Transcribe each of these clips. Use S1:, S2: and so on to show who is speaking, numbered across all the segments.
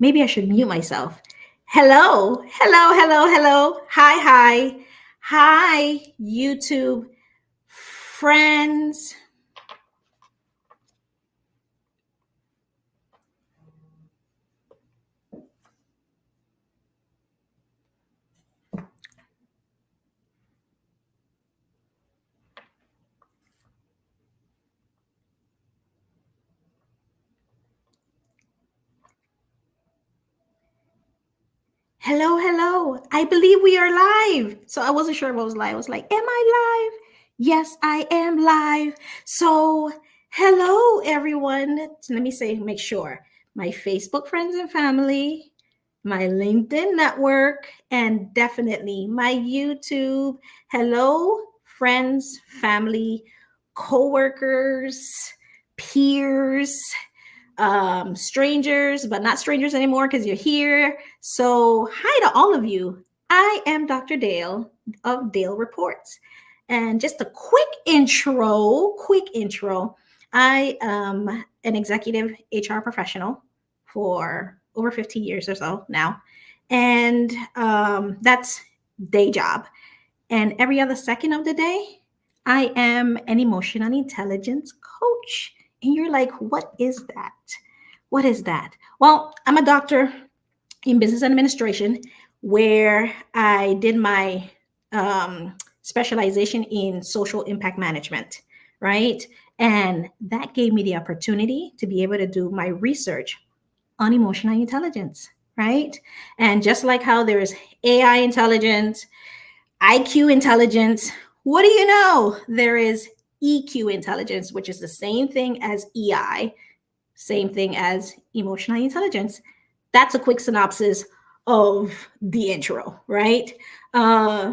S1: Maybe I should mute myself. Hello, hello, hello, hello. Hi, hi. Hi, YouTube friends. Hello, hello. I believe we are live. So I wasn't sure if I was live. I was like, am I live? Yes, I am live. So, hello, everyone. Let me say, make sure my Facebook friends and family, my LinkedIn network, and definitely my YouTube. Hello, friends, family, coworkers, peers, strangers, but not strangers anymore because you're here. So, hi to all of you. I am Dr. Dale of Dale Reports. And just a quick intro. I am an executive HR professional for over 15 years or so now. And that's day job. And every other second of the day, I am an emotional intelligence coach. And you're like, what is that? What is that? Well, I'm a doctor in business administration where I did my specialization in social impact management, right? And that gave me the opportunity to be able to do my research on emotional intelligence, right? And just like how there's AI intelligence, IQ intelligence. What do you know? There is EQ intelligence, which is the same thing as EI, same thing as emotional intelligence. That's a quick synopsis of the intro, right?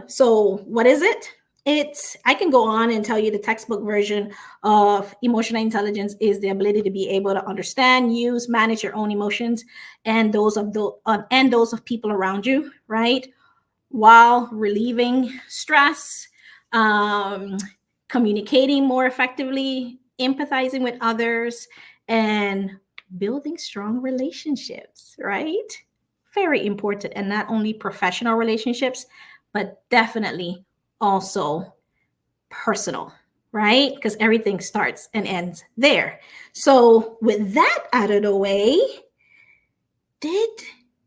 S1: So, what is it? I can go on and tell you the textbook version of emotional intelligence is the ability to be able to understand, use, manage your own emotions and those of people around you, right? While relieving stress, um, communicating more effectively, empathizing with others, and building strong relationships, right? Very important. And not only professional relationships, but definitely also personal, right? Because everything starts and ends there. So, with that out of the way, did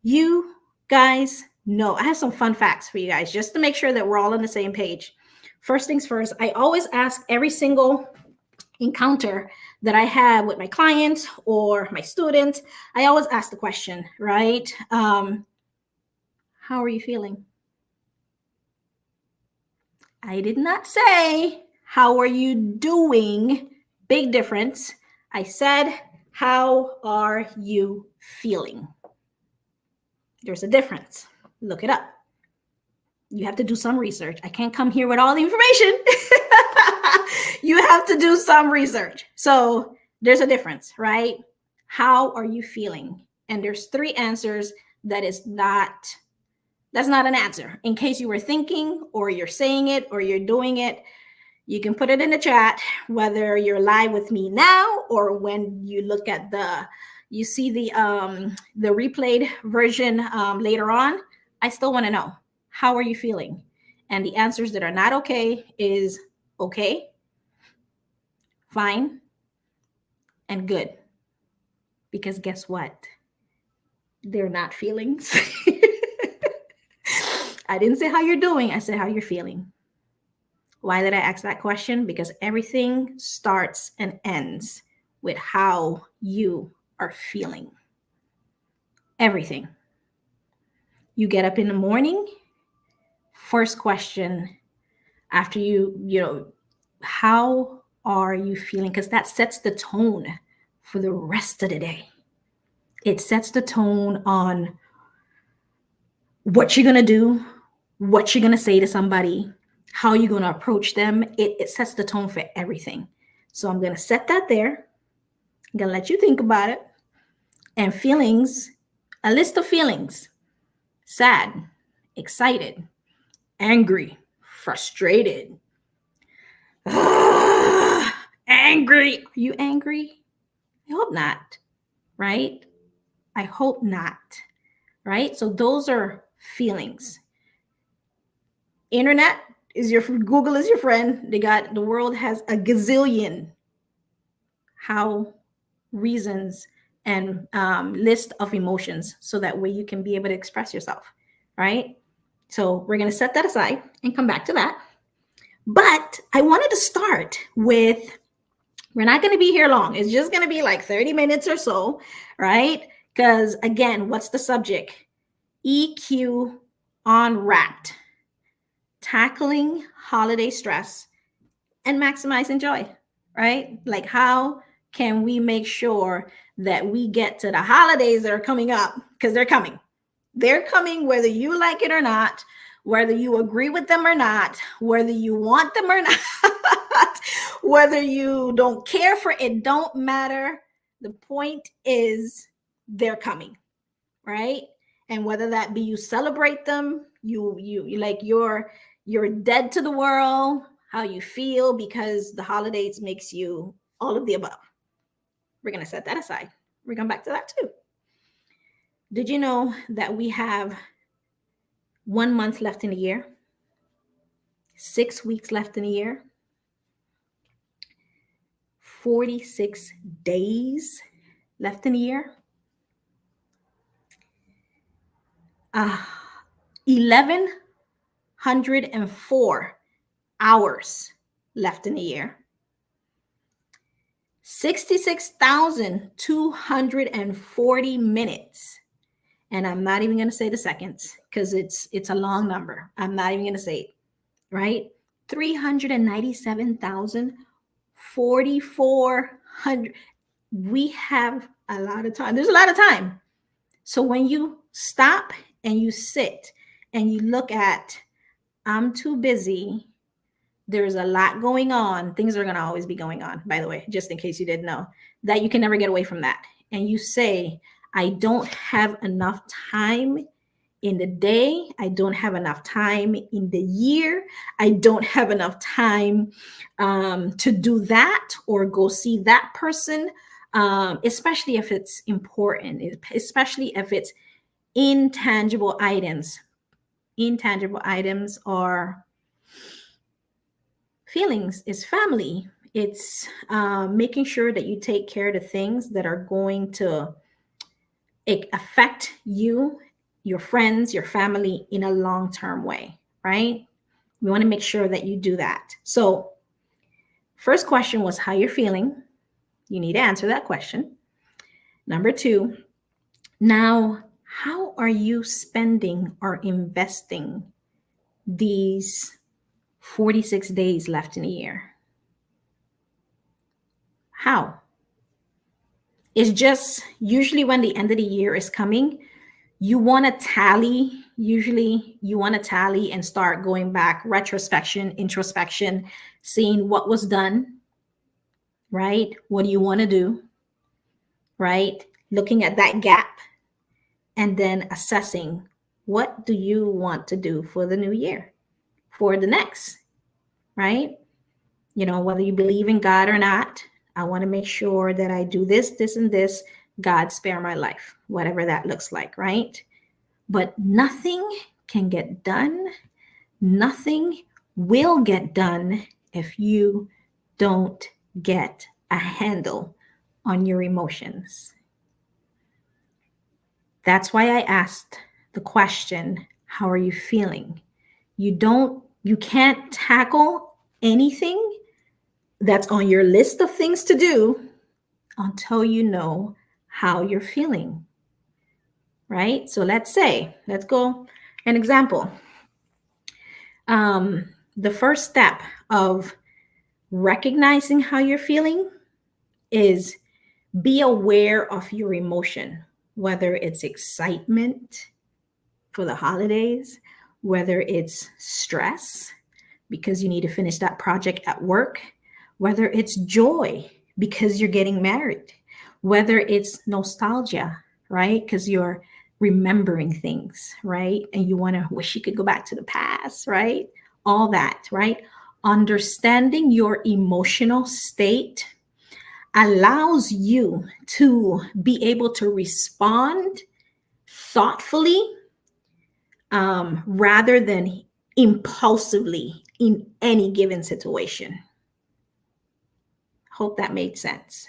S1: you guys know? I have some fun facts for you guys just to make sure that we're all on the same page. First things first, I always ask every single encounter that I have with my clients or my students, I always ask the question, right? How are you feeling? I did not say, how are you doing? Big difference. I said, how are you feeling? There's a difference. Look it up. You have to do some research. I can't come here with all the information. You have to do some research. So there's a difference, right? How are you feeling? And there's three answers that's not an answer. In case you were thinking or you're saying it or you're doing it, you can put it in the chat, whether you're live with me now or when you look at you see the replayed version later on. I still want to know, how are you feeling? And the answers that are not okay is okay, fine, and good. Because guess what? They're not feelings. I didn't say how you're doing, I said how you're feeling. Why did I ask that question? Because everything starts and ends with how you are feeling. Everything. You get up in the morning, first question after how are you feeling? Because that sets the tone for the rest of the day. It sets the tone on what you're going to do, what you're going to say to somebody, how you're going to approach them. It sets the tone for everything. So I'm going to set that there. I'm going to let you think about it. And feelings, a list of feelings: sad, excited, angry, frustrated, angry. Are you angry? I hope not, right? I hope not, right? So those are feelings. Internet is your, Google is your friend. The world has a gazillion how reasons and list of emotions, so that way you can be able to express yourself, right? So we're going to set that aside and come back to that. But I wanted to start with, we're not going to be here long. It's just going to be like 30 minutes or so, right? Because again, what's the subject? EQ Unwrapped, tackling holiday stress and maximizing joy, right? Like, how can we make sure that we get to the holidays that are coming up? Because they're coming. They're coming whether you like it or not, whether you agree with them or not, whether you want them or not, whether you don't care for it, don't matter. The point is they're coming, right? And whether that be you celebrate them, you like you're dead to the world, how you feel because the holidays makes you all of the above. We're going to set that aside. We're going back to that too. Did you know that we have 1 month left in a year, 6 weeks left in a year, 46 days left in a year, 1,104 hours left in a year, 66,240 minutes. And I'm not even going to say the seconds because it's a long number. I'm not even going to say it, right? 397,400. We have a lot of time. There's a lot of time. So when you stop and you sit and you look at, I'm too busy, there's a lot going on. Things are going to always be going on, by the way, just in case you didn't know, that you can never get away from that. And you say, I don't have enough time in the day. I don't have enough time in the year. I don't have enough time to do that or go see that person, especially if it's important, especially if it's intangible items. Intangible items are feelings, is family. It's making sure that you take care of the things that are going to affect you, your friends, your family in a long-term way, right? We want to make sure that you do that. So first question was how you're feeling. You need to answer that question. Number 2, now, how are you spending or investing these 46 days left in a year? How? It's just usually when the end of the year is coming, you want to tally. Usually you want to tally and start going back, retrospection, introspection, seeing what was done, right? What do you want to do, right? Looking at that gap and then assessing, what do you want to do for the new year, for the next, right? You know, whether you believe in God or not, I want to make sure that I do this, this, and this. God spare my life, whatever that looks like, right? But nothing can get done. Nothing will get done if you don't get a handle on your emotions. That's why I asked the question, how are you feeling? You can't tackle anything that's on your list of things to do until you know how you're feeling, right? So let's go an example. The first step of recognizing how you're feeling is be aware of your emotion, whether it's excitement for the holidays, whether it's stress because you need to finish that project at work, whether it's joy because you're getting married, whether it's nostalgia, right? Because you're remembering things, right? And you want to wish you could go back to the past, right? All that, right? Understanding your emotional state allows you to be able to respond thoughtfully rather than impulsively in any given situation. Hope that made sense.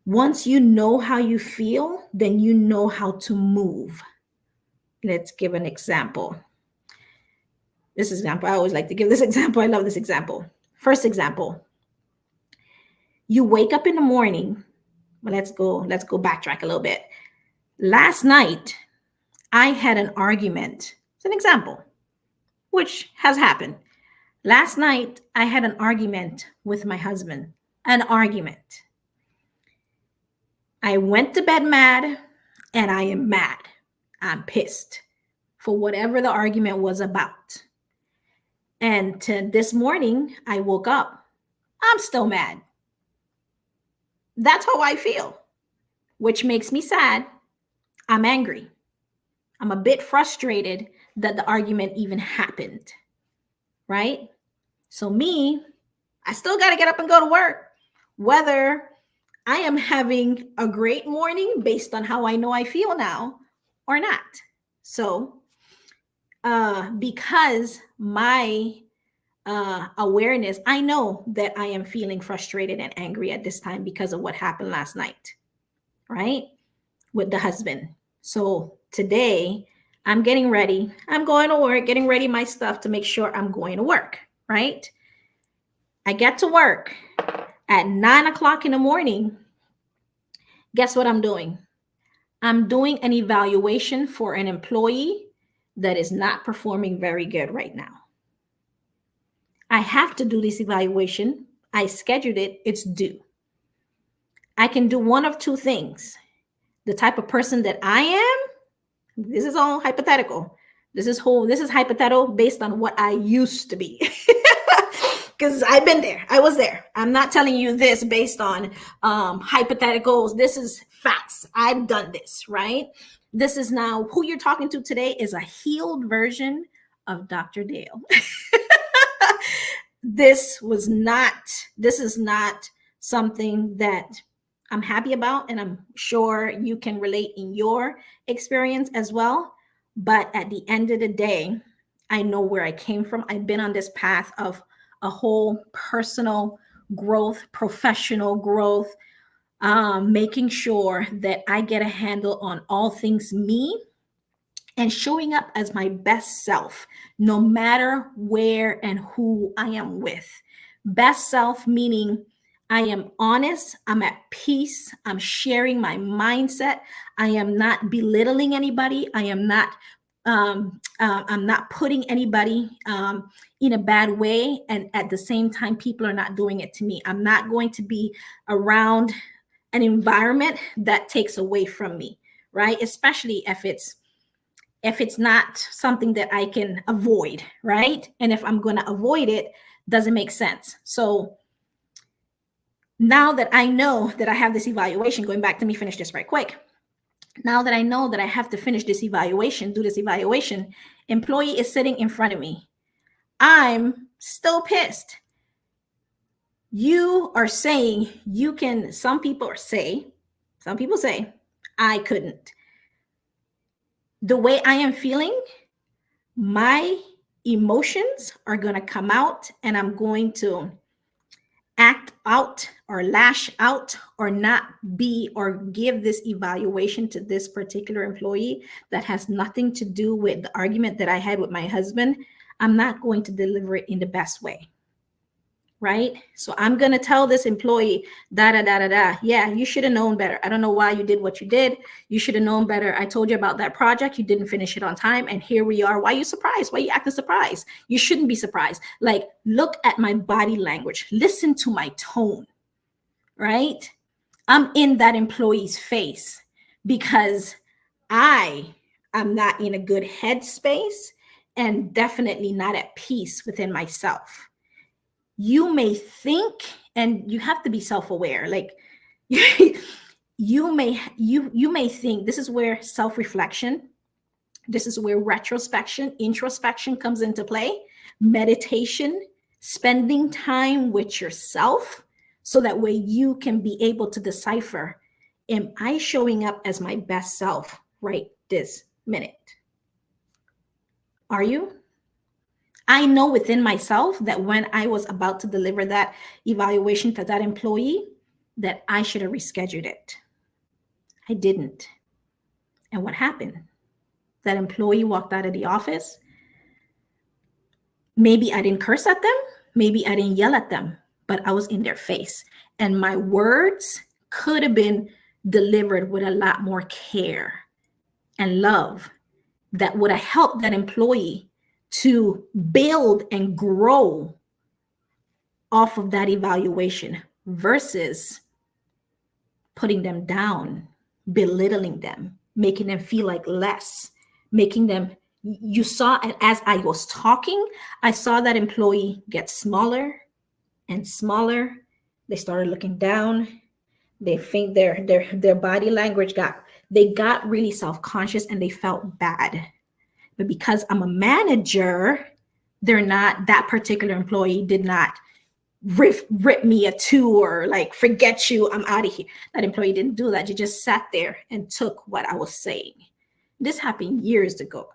S1: Once you know how you feel, then you know how to move. Let's give an example. This example, I always like to give this example. I love this example. First example, you wake up in the morning. Well, let's go backtrack a little bit. Last night, I had an argument. It's an example, which has happened. Last night, I had an argument with my husband. An argument. I went to bed mad, and I am mad. I'm pissed for whatever the argument was about. And this morning, I woke up. I'm still mad. That's how I feel, which makes me sad. I'm angry. I'm a bit frustrated that the argument even happened, right? So me, I still got to get up and go to work, whether I am having a great morning based on how I know I feel now or not. So because my awareness, I know that I am feeling frustrated and angry at this time because of what happened last night, right? With the husband. So today I'm getting ready. I'm going to work, getting ready my stuff to make sure I'm going to work, right? I get to work at 9 o'clock in the morning. Guess what I'm doing? I'm doing an evaluation for an employee that is not performing very good right now. I have to do this evaluation. I scheduled it. It's due. I can do one of two things. The type of person that I am, this is all hypothetical. This is hypothetical based on what I used to be. Because I've been there. I was there. I'm not telling you this based on hypotheticals. This is facts. I've done this, right? This is now who you're talking to today is a healed version of Dr. Dale. This is not something that I'm happy about, and I'm sure you can relate in your experience as well. But at the end of the day, I know where I came from. I've been on this path of a whole personal growth, professional growth, making sure that I get a handle on all things me and showing up as my best self, no matter where and who I am with. Best self meaning I am honest, I'm at peace, I'm sharing my mindset, I am not belittling anybody, I'm not putting anybody in a bad way, and at the same time, people are not doing it to me. I'm not going to be around an environment that takes away from me, right? Especially if it's not something that I can avoid, right? And if I'm going to avoid it, doesn't make sense. So now that I know that I have this evaluation, going back to me, finish this right quick. Now that I know that I have to finish this evaluation, do this evaluation, employee is sitting in front of me. I'm still pissed. You are saying you can, some people say, I couldn't. The way I am feeling, my emotions are going to come out, and I'm going to act out or lash out or not be or give this evaluation to this particular employee that has nothing to do with the argument that I had with my husband. I'm not going to deliver it in the best way. Right? So I'm going to tell this employee, yeah, you should have known better. I don't know why you did what you did. You should have known better. I told you about that project. You didn't finish it on time. And here we are. Why are you surprised? Why are you acting surprised? You shouldn't be surprised. Like, look at my body language. Listen to my tone, right? I'm in that employee's face because I am not in a good headspace and definitely not at peace within myself. You may think, and you have to be self-aware, like you may think, this is where self-reflection, this is where retrospection, introspection comes into play, meditation, spending time with yourself So that way you can be able to decipher, am I showing up as my best self right this minute? Are you? I know within myself that when I was about to deliver that evaluation to that employee, that I should have rescheduled it. I didn't. And what happened? That employee walked out of the office. Maybe I didn't curse at them. Maybe I didn't yell at them, but I was in their face. And my words could have been delivered with a lot more care and love that would have helped that employee to build and grow off of that evaluation versus putting them down, belittling them, making them feel like less, making them, you saw, and as I was talking, I saw that employee get smaller and smaller. They started looking down. They think their body language got really self-conscious and they felt bad. But because I'm a manager, that particular employee did not rip me a two or like, forget you, I'm out of here. That employee didn't do that. She just sat there and took what I was saying. This happened years ago,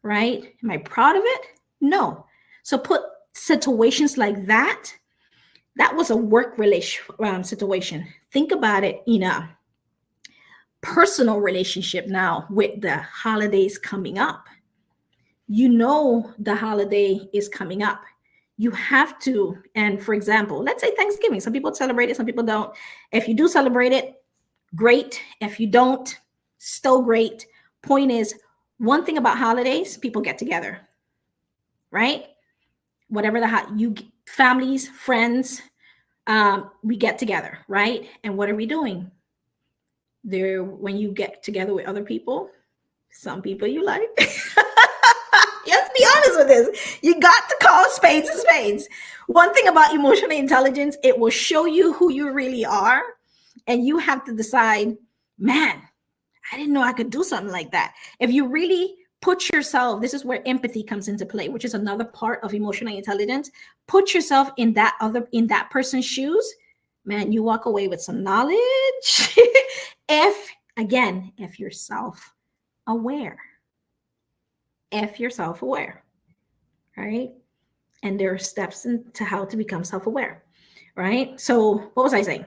S1: right? Am I proud of it? No. So put situations like that. That was a work situation. Think about it in a personal relationship now with the holidays coming up. You know the holiday is coming up. You have to, and for example, let's say Thanksgiving. Some people celebrate it, some people don't. If you do celebrate it, great. If you don't, still great. Point is, one thing about holidays, people get together, right? Whatever families, friends, we get together, right? And what are we doing? When you get together with other people, some people you like. Let's be honest with this. You got to call spades a spades. One thing about emotional intelligence, it will show you who you really are. And you have to decide, man, I didn't know I could do something like that. If you really put yourself, this is where empathy comes into play, which is another part of emotional intelligence. Put yourself in that person's shoes, man, you walk away with some knowledge. if you're self-aware. If you're self-aware, right? And there are steps into how to become self-aware, right? So what was I saying?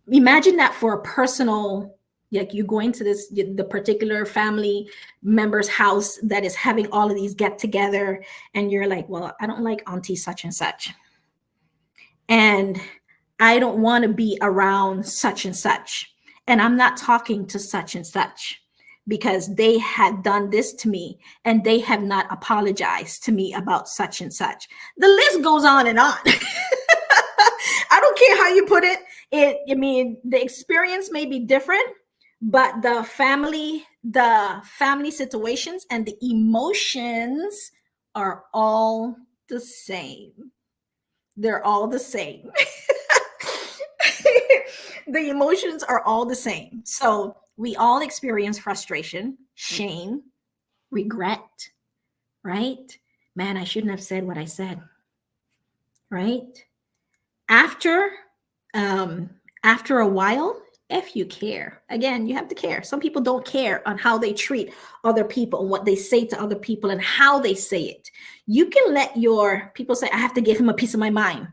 S1: Imagine that for a personal, like you going to the particular family member's house that is having all of these get together, and you're like, well, I don't like auntie such and such. And I don't want to be around such and such. And I'm not talking to such and such because they had done this to me and they have not apologized to me about such and such. The list goes on and on. I don't care how you put it. The experience may be different, but the family situations and the emotions are all the same. They're all the same. The emotions are all the same. So we all experience frustration, shame, regret, right? Man, I shouldn't have said what I said, right? After a while, if you care, again, you have to care. Some people don't care on how they treat other people and what they say to other people and how they say it. You can let your people say, I have to give him a piece of my mind.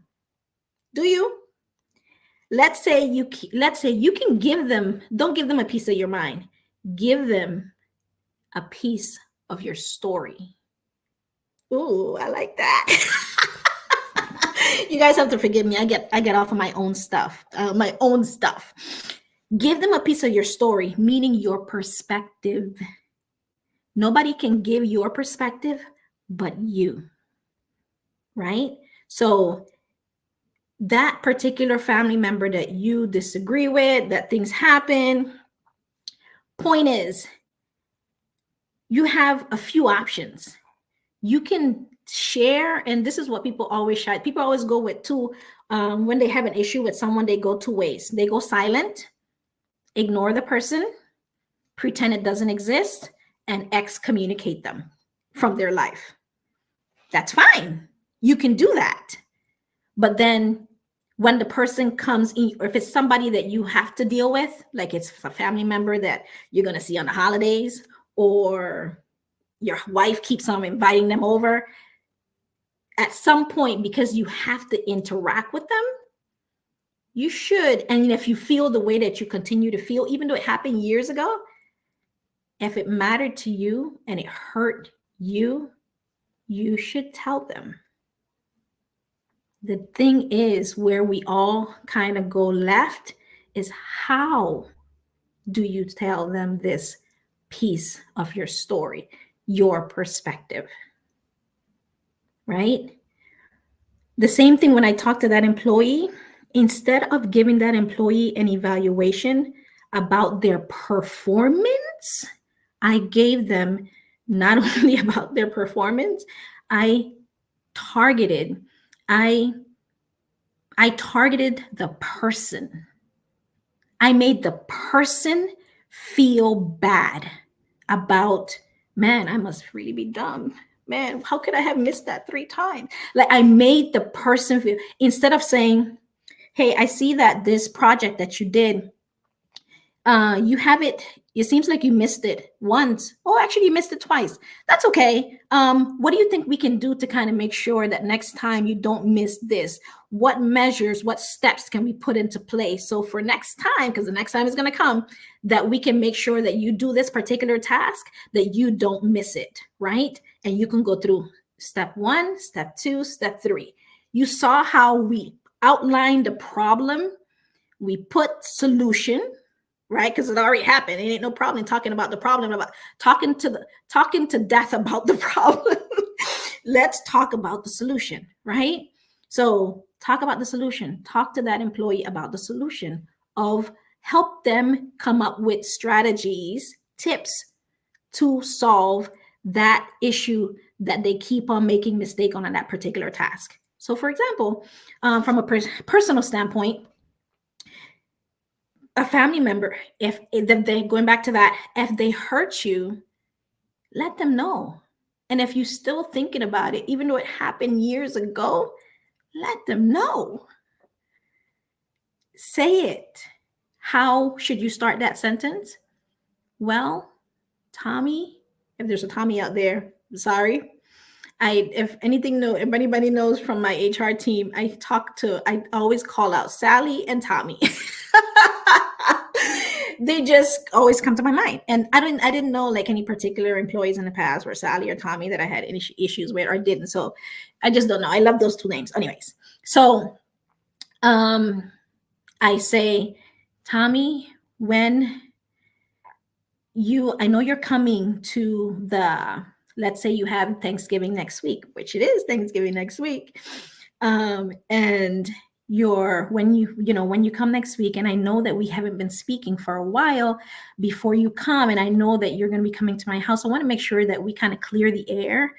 S1: Do you? Let's say you can give them, don't give them a piece of your mind. Give them a piece of your story. Ooh, I like that. You guys have to forgive me. I get off of my own stuff. Give them a piece of your story, meaning your perspective. Nobody can give your perspective but you, right? So that particular family member that you disagree with, that things happen, point is, you have a few options. You can share, and this is what people always shy. People always go with two. When they have an issue with someone, they go two ways. They go silent, ignore the person, pretend it doesn't exist, and excommunicate them from their life. That's fine. You can do that. But then when the person comes in, or if it's somebody that you have to deal with, like it's a family member that you're going to see on the holidays, or your wife keeps on inviting them over, at some point, because you have to interact with them, you should. And if you feel the way that you continue to feel, even though it happened years ago, if it mattered to you and it hurt you, you should tell them. The thing is, where we all kind of go left is, how do you tell them this piece of your story, your perspective, right? The same thing when I talked to that employee, instead of giving that employee an evaluation about their performance, I gave them not only about their performance, I targeted the person. I made the person feel bad about, man, I must really be dumb. Man, how could I have missed that 3 times? Like, I made the person feel, instead of saying, hey, I see that this project that you did, you have it, it seems like you missed it once. Oh, actually you missed it twice. That's okay. What do you think we can do to kind of make sure that next time you don't miss this? What measures, what steps can we put into place so for next time, because the next time is going to come, that we can make sure that you do this particular task, that you don't miss it, right? And you can go through step 1, step 2, step 3. You saw how we outlined the problem, we put solution, right? Because it already happened. It ain't no problem talking about the problem, about talking to death about the problem. Let's talk about the solution, right? So talk about the solution. Talk to that employee about the solution, of help them come up with strategies, tips to solve that issue that they keep on making mistake on that particular task. So for example, from a personal standpoint, a family member, if they, going back to that, if they hurt you, let them know. And if you're still thinking about it, even though it happened years ago, let them know. Say it. How should you start that sentence? Well, Tommy, if there's a Tommy out there, sorry. If anybody knows from my HR team, I always call out Sally and Tommy. They just always come to my mind. And I didn't know like any particular employees in the past were Sally or Tommy that I had any issues with or didn't. So I just don't know. I love those 2 names. Anyways, so I say, Tommy, when I know you're coming to let's say you have Thanksgiving next week, which it is Thanksgiving next week. And when you come next week, and I know that we haven't been speaking for a while before you come, and I know that you're going to be coming to my house, I want to make sure that we kind of clear the air.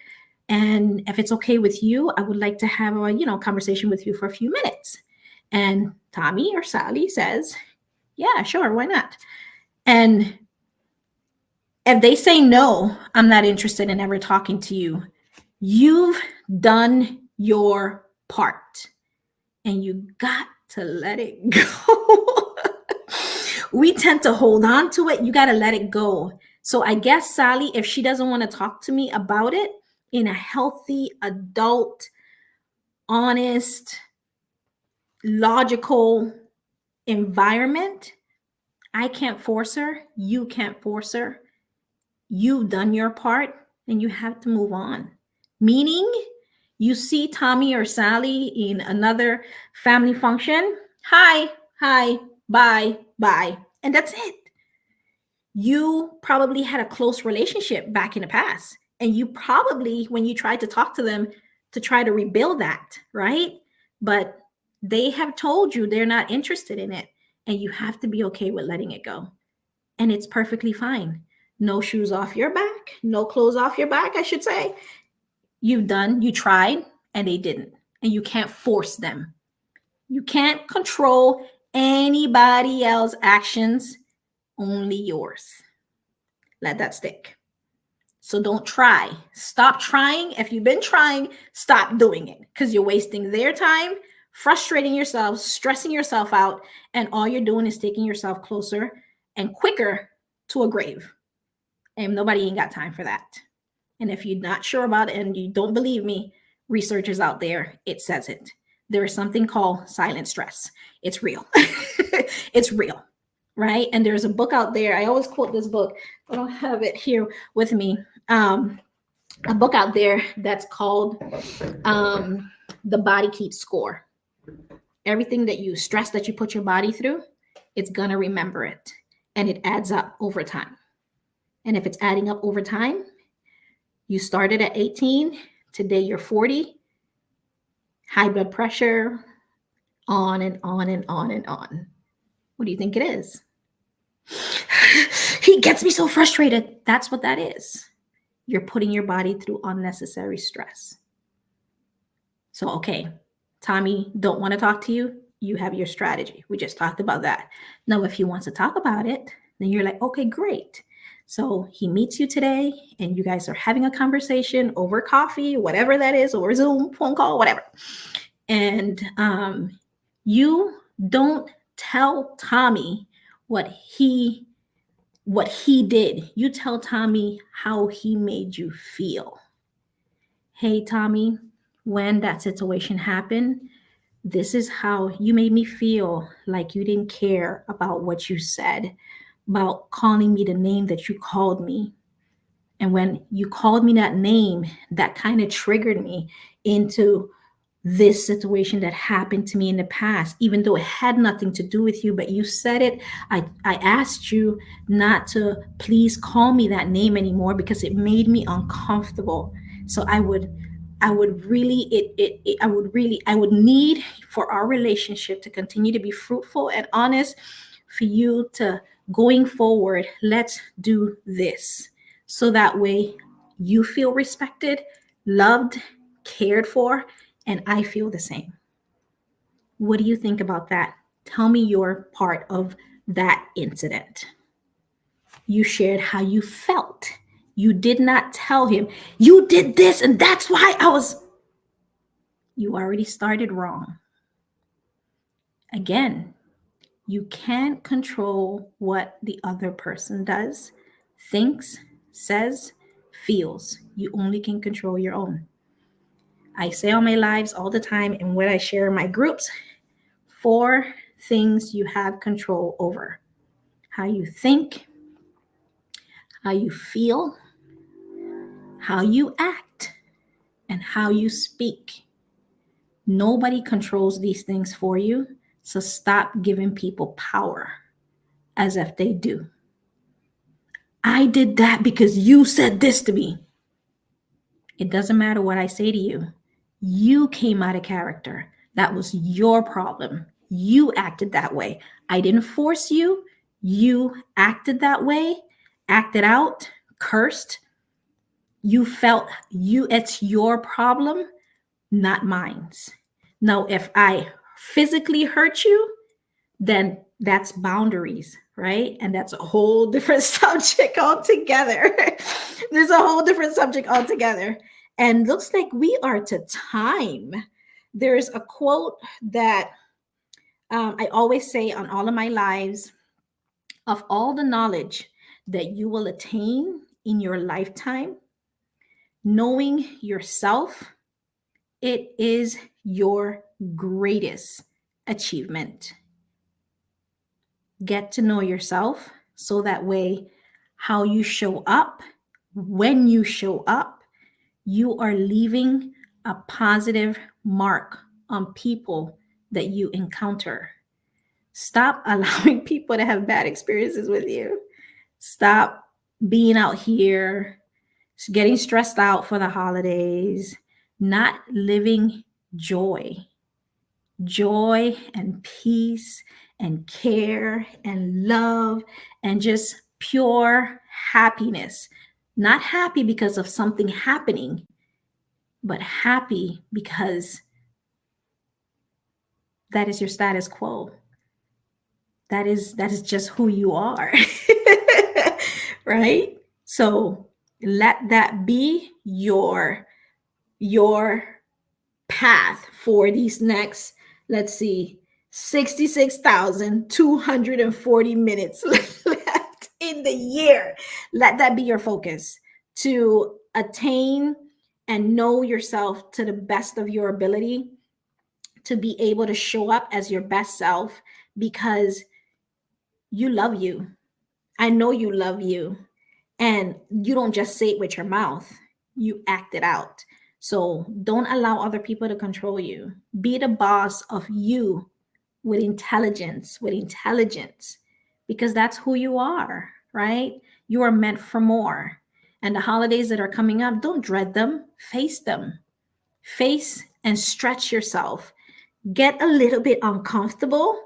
S1: And if it's okay with you, I would like to have a conversation with you for a few minutes. And Tommy or Sally says, yeah, sure, why not? And if they say no, I'm not interested in ever talking to you, you've done your part. And you got to let it go. We tend to hold on to it. You got to let it go. So I guess Sally, if she doesn't want to talk to me about it in a healthy, adult, honest, logical environment, I can't force her. You can't force her. You've done your part and you have to move on. Meaning, you see Tommy or Sally in another family function, hi, bye, and that's it. You probably had a close relationship back in the past, and you probably, when you tried to talk to them to try to rebuild that, right? But they have told you they're not interested in it, and you have to be okay with letting it go. And it's perfectly fine. No shoes off your back, no clothes off your back, I should say. You tried, and they didn't. And you can't force them. You can't control anybody else's actions, only yours. Let that stick. So don't try. Stop trying. If you've been trying, stop doing it, because you're wasting their time frustrating yourself, stressing yourself out, and all you're doing is taking yourself closer and quicker to a grave. And nobody ain't got time for that. And if you're not sure about it and you don't believe me, research is out there. It says it. There is something called silent stress. It's real. It's real, right? And there's a book out there. I always quote this book. I don't have it here with me. A book out there that's called The Body Keeps Score. Everything that you stress that you put your body through, it's going to remember it. And it adds up over time. And if it's adding up over time, you started at 18, today you're 40, high blood pressure, on and on and on and on. What do you think it is? He gets me so frustrated. That's what that is. You're putting your body through unnecessary stress. So, okay, Tommy don't want to talk to you. You have your strategy. We just talked about that. Now, if he wants to talk about it, then you're like, okay, great. So he meets you today and you guys are having a conversation over coffee, whatever that is, or Zoom, phone call, whatever. And you don't tell Tommy what he did. You tell Tommy how he made you feel. Hey, Tommy, when that situation happened, this is how you made me feel, like you didn't care about what you said, about calling me the name that you called me. And when you called me that name, that kind of triggered me into this situation that happened to me in the past, even though it had nothing to do with you, but you said it. I asked you not to please call me that name anymore because it made me uncomfortable. So I would need for our relationship to continue to be fruitful and honest, for you to, going forward, let's do this. So that way you feel respected, loved, cared for, and I feel the same. What do you think about that? Tell me your part of that incident. You shared how you felt. You did not tell him, you did this and that's why you already started wrong. Again, you can't control what the other person does, thinks, says, feels. You only can control your own. I say on my lives all the time, and when I share in my groups, 4 things you have control over: how you think, how you feel, how you act, and how you speak. Nobody controls these things for you, so stop giving people power as if they do. I did that because you said this to me. It doesn't matter what I say to you. You came out of character. That was your problem. You acted that way. I didn't force you. You acted that way, acted out, cursed. You felt it's your problem, not mine. Now, if I physically hurt you, then that's boundaries, right? And that's a whole different subject altogether. There's a whole different subject altogether. And looks like we are to time. There's a quote that I always say on all of my lives: of all the knowledge that you will attain in your lifetime, knowing yourself, it is your greatest achievement. Get to know yourself so that way how you show up, when you show up, you are leaving a positive mark on people that you encounter. Stop allowing people to have bad experiences with you. Stop being out here getting stressed out for the holidays, not living joy and peace and care and love and just pure happiness. Not happy because of something happening, but happy because that is your status quo. That is just who you are. Right? So let that be your path for these next let's see, 66,240 minutes left in the year. Let that be your focus, to attain and know yourself to the best of your ability, to be able to show up as your best self, because you love you. I know you love you. And you don't just say it with your mouth, you act it out. So don't allow other people to control you. Be the boss of you with intelligence, because that's who you are, right? You are meant for more. And the holidays that are coming up, don't dread them, face them. Face and stretch yourself. Get a little bit uncomfortable,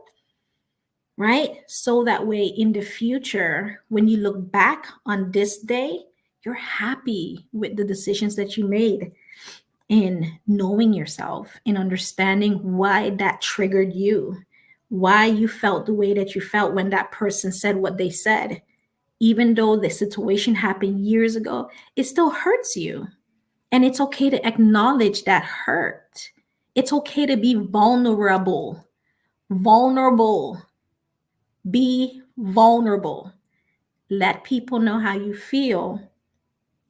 S1: right? So that way in the future, when you look back on this day, you're happy with the decisions that you made, in knowing yourself, in understanding why that triggered you, why you felt the way that you felt when that person said what they said. Even though the situation happened years ago, it still hurts you. And it's okay to acknowledge that hurt. It's okay to be vulnerable. Vulnerable. Be vulnerable. Let people know how you feel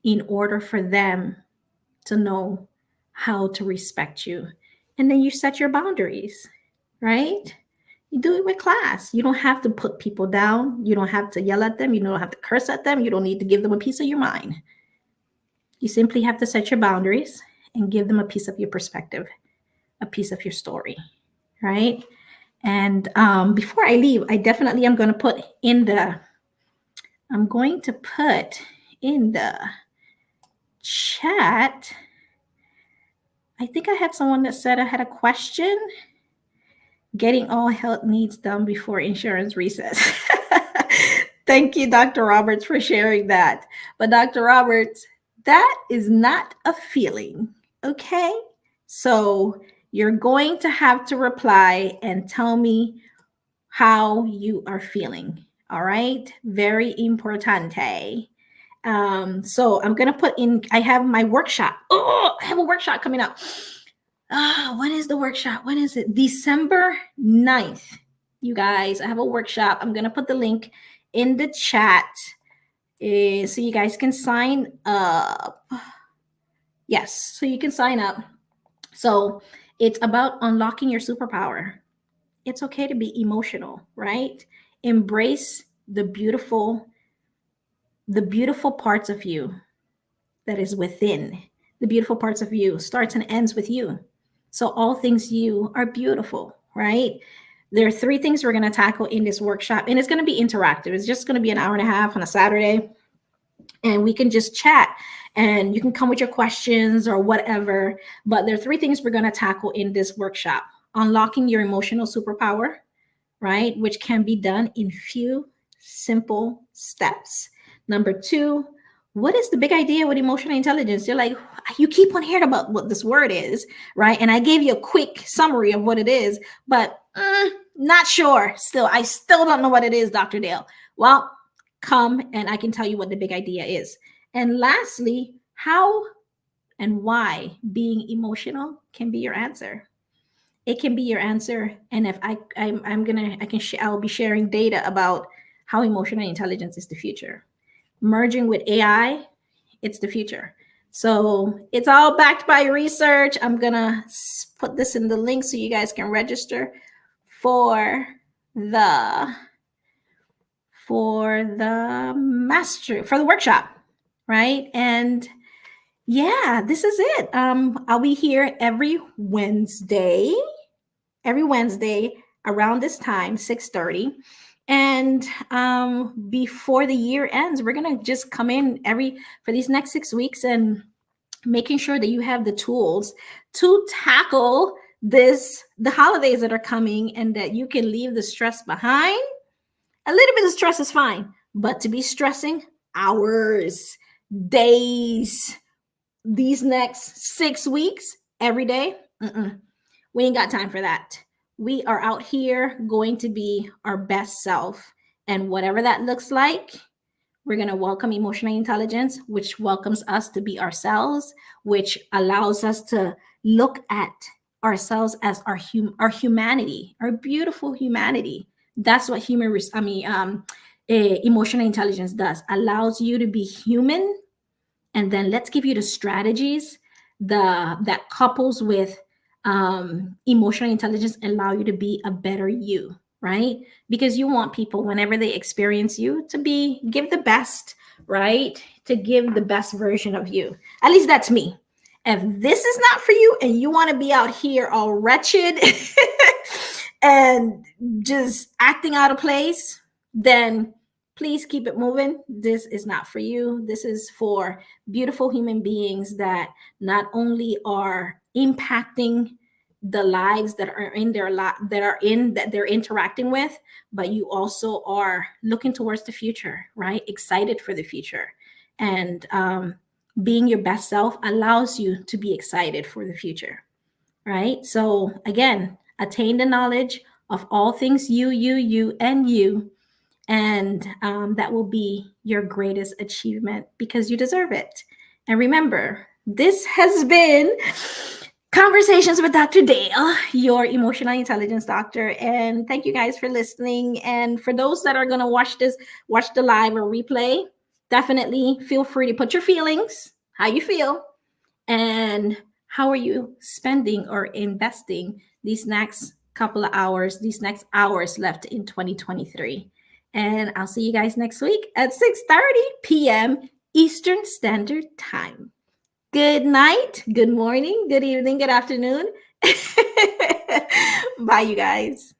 S1: in order for them to know how to respect you. And then you set your boundaries, right? You do it with class. You don't have to put people down. You don't have to yell at them. You don't have to curse at them. You don't need to give them a piece of your mind. You simply have to set your boundaries and give them a piece of your perspective, a piece of your story, right? And before I leave, I definitely am going to put in the chat. I think I had someone that said I had a question. Getting all health needs done before insurance resets. Thank you, Dr. Roberts, for sharing that. But Dr. Roberts, that is not a feeling, okay? So you're going to have to reply and tell me how you are feeling, all right? Very importante. So I'm going to put in, I have my workshop. Oh, I have a workshop coming up. When is the workshop? When is it? December 9th. You guys, I have a workshop. I'm going to put the link in the chat so you guys can sign up. Yes, so you can sign up. So it's about unlocking your superpower. It's okay to be emotional, right? Embrace the beautiful parts of you that is within. The beautiful parts of you starts and ends with you. So all things you are beautiful, right? There are 3 things we're going to tackle in this workshop, and it's going to be interactive. It's just going to be an hour and a half on a Saturday, and we can just chat, and you can come with your questions or whatever. But there are 3 things we're going to tackle in this workshop. Unlocking your emotional superpower, right? Which can be done in few simple steps. Number 2, what is the big idea with emotional intelligence? You're like, you keep on hearing about what this word is, right? And I gave you a quick summary of what it is, but not sure. I still don't know what it is, Dr. Dale. Well, come and I can tell you what the big idea is. And lastly, how and why being emotional can be your answer. It can be your answer. And if I'll be sharing data about how emotional intelligence is the future. Merging with AI, it's the future. So it's all backed by research. I'm gonna put this in the link so you guys can register for the workshop, right? And yeah, this is it. I'll be here every Wednesday around this time, 6:30. And before the year ends, we're going to just come in for these next 6 weeks and making sure that you have the tools to tackle the holidays that are coming, and that you can leave the stress behind. A little bit of stress is fine, but to be stressing hours, days, these next 6 weeks, every day, we ain't got time for that. We are out here going to be our best self. And whatever that looks like, we're going to welcome emotional intelligence, which welcomes us to be ourselves, which allows us to look at ourselves as our humanity, our beautiful humanity. That's what emotional intelligence does. Allows you to be human, and then let's give you the strategies that couples with emotional intelligence allow you to be a better you, right? Because you want people, whenever they experience you, to give the best, right? To give the best version of you. At least that's me. If this is not for you and you want to be out here all wretched and just acting out of place, then please keep it moving. This is not for you. This is for beautiful human beings that not only are impacting the lives that are in their that they're interacting with, but you also are looking towards the future, right? Excited for the future. And being your best self allows you to be excited for the future, right? So again, attain the knowledge of all things you, and you, and that will be your greatest achievement because you deserve it. And remember, this has been Conversations with Dr. Dale, your emotional intelligence doctor. And thank you guys for listening. And for those that are going to watch the live or replay, definitely feel free to put your feelings, how you feel, and how are you spending or investing these next couple of hours, these next hours left in 2023. And I'll see you guys next week at 6:30 p.m. Eastern Standard Time. Good night, good morning, good evening, good afternoon. Bye, you guys.